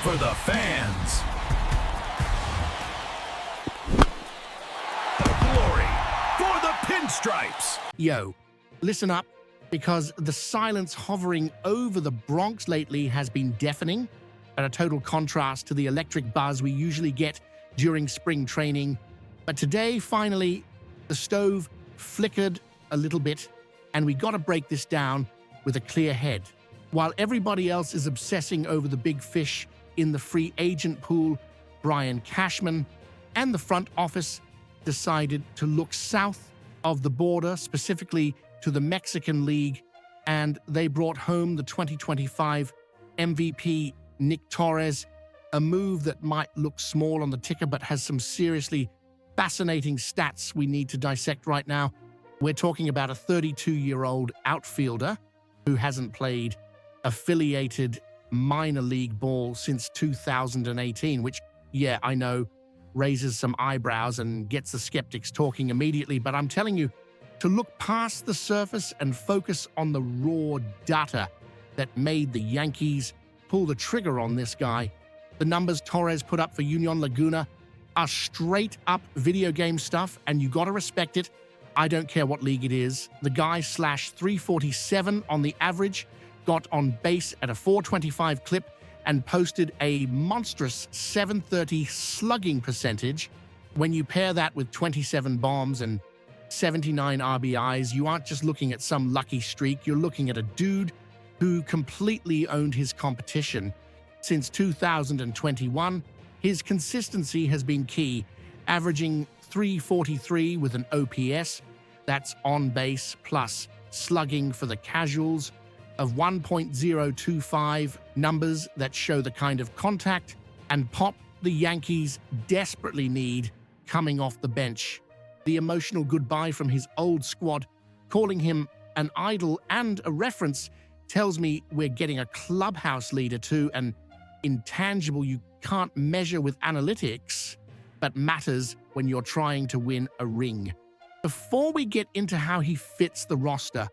for the fans. The glory for the pinstripes. Yo, listen up, because the silence hovering over the Bronx lately has been deafening, at a total contrast to the electric buzz we usually get during spring training. But today, finally, the stove flickered a little bit, and we gotta break this down with a clear head. While everybody else is obsessing over the big fish in the free agent pool, Brian Cashman and the front office decided to look south of the border, specifically to the Mexican League, and they brought home the 2025 MVP Nick Torres, a move that might look small on the ticker but has some seriously fascinating stats we need to dissect right now. We're talking about a 32-year-old outfielder who hasn't played affiliated minor league ball since 2018, which, yeah, I know, raises some eyebrows and gets the skeptics talking immediately, but I'm telling you, to look past the surface and focus on the raw data that made the Yankees pull the trigger on this guy. The numbers Torres put up for Union Laguna are straight-up video game stuff, and you gotta respect it. I don't care what league it is. The guy slashed .347 on the average, got on base at a .425 clip, and posted a monstrous .730 slugging percentage. When you pair that with 27 bombs and 79 RBIs, you aren't just looking at some lucky streak, you're looking at a dude who completely owned his competition. Since 2021, his consistency has been key, averaging .343 with an OPS, that's on base plus slugging for the casuals, of 1.025, numbers that show the kind of contact and pop the Yankees desperately need coming off the bench. The emotional goodbye from his old squad, calling him an idol and a reference, tells me we're getting a clubhouse leader too, an intangible you can't measure with analytics, but matters when you're trying to win a ring. Before we get into how he fits the roster,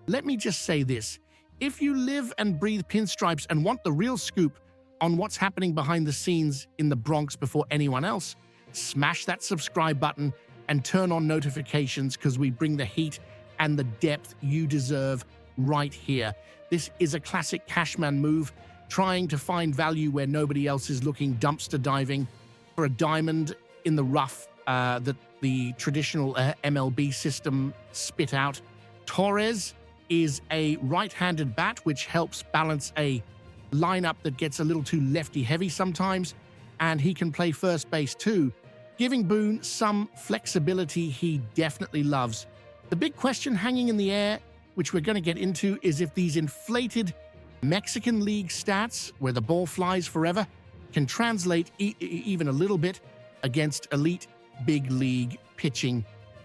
let me just say this. If you live and breathe pinstripes and want the real scoop on what's happening behind the scenes in the Bronx before anyone else, smash that subscribe button and turn on notifications, because we bring the heat and the depth you deserve right here. This is a classic Cashman move, trying to find value where nobody else is looking, dumpster diving for a diamond in the rough that the traditional MLB system spit out. Torres is a right-handed bat, which helps balance a lineup that gets a little too lefty-heavy sometimes, and he can play first base too, giving Boone some flexibility he definitely loves. The big question hanging in the air, which we're going to get into, is if these inflated Mexican League stats, where the ball flies forever, can translate even a little bit against elite big league pitching.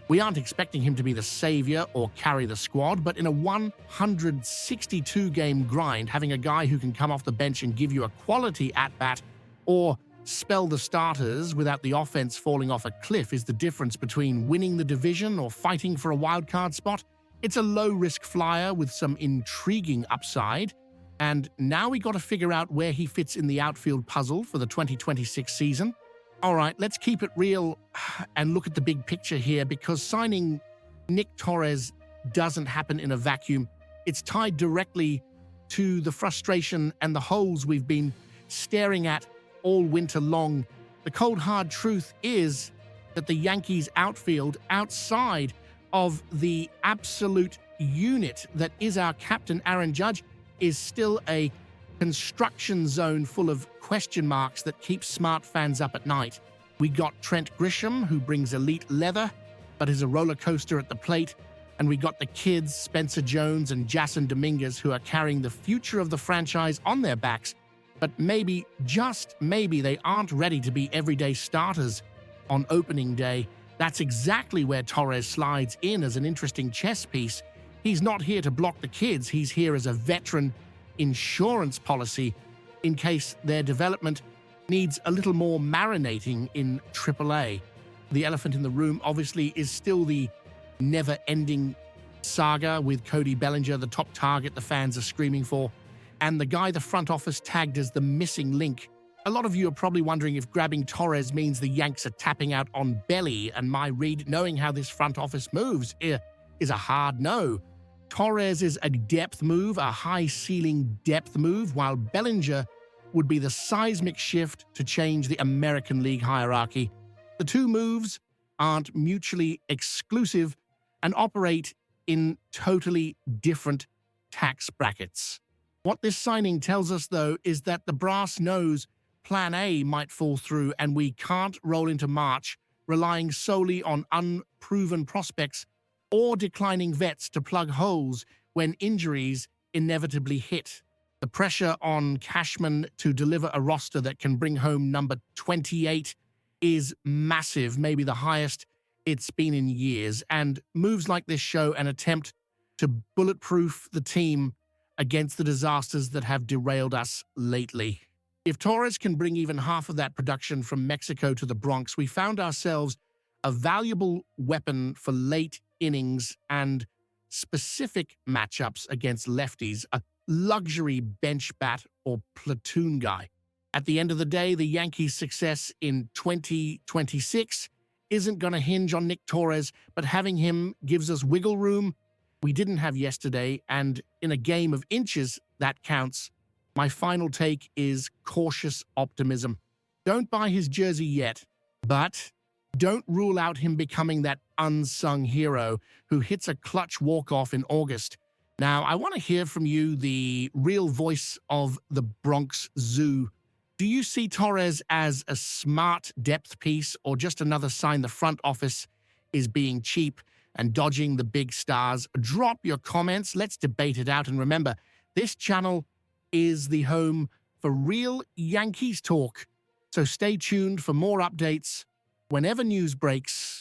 We aren't expecting him to be the savior or carry the squad, but in a 162-game grind, having a guy who can come off the bench and give you a quality at-bat or spell the starters without the offense falling off a cliff is the difference between winning the division or fighting for a wildcard spot. It's a low-risk flyer with some intriguing upside, and now we got to figure out where he fits in the outfield puzzle for the 2026 season. All right, let's keep it real and look at the big picture here, because signing Nick Torres doesn't happen in a vacuum. It's tied directly to the frustration and the holes we've been staring at all winter long. The cold, hard truth is that the Yankees outfield, outside of the absolute unit that is our captain, Aaron Judge, is still a construction zone full of question marks that keeps smart fans up at night. We got Trent Grisham, who brings elite leather, but is a roller coaster at the plate. And we got the kids, Spencer Jones and Jason Dominguez, who are carrying the future of the franchise on their backs. But maybe, just maybe, they aren't ready to be everyday starters on opening day. That's exactly where Torres slides in as an interesting chess piece. He's not here to block the kids. He's here as a veteran insurance policy in case their development needs a little more marinating in AAA. The elephant in the room, obviously, is still the never-ending saga with Cody Bellinger, the top target the fans are screaming for, and the guy the front office tagged as the missing link A lot of you are probably wondering if grabbing Torres means the Yanks are tapping out on Belly, and my read, knowing how this front office moves, is a hard no. Torres is a depth move, a high-ceiling depth move, while Bellinger would be the seismic shift to change the American League hierarchy. The two moves aren't mutually exclusive and operate in totally different tax brackets. What this signing tells us, though, is that the brass knows Plan A might fall through, and we can't roll into March relying solely on unproven prospects or declining vets to plug holes when injuries inevitably hit. The pressure on Cashman to deliver a roster that can bring home number 28 is massive, maybe the highest it's been in years, and moves like this show an attempt to bulletproof the team against the disasters that have derailed us lately. If Torres can bring even half of that production from Mexico to the Bronx, we found ourselves a valuable weapon for late innings and specific matchups against lefties, a luxury bench bat or platoon guy. At the end of the day, the Yankees' success in 2026 isn't going to hinge on Nick Torres, but having him gives us wiggle room we didn't have yesterday, and in a game of inches, that counts. My final take is cautious optimism. Don't buy his jersey yet, but don't rule out him becoming that unsung hero who hits a clutch walk-off in August. Now, I want to hear from you, the real voice of the Bronx Zoo. Do you see Torres as a smart depth piece or just another sign the front office is being cheap and dodging the big stars? Drop your comments. Let's debate it out. And remember, this channel is the home for real Yankees talk. So stay tuned for more updates whenever news breaks.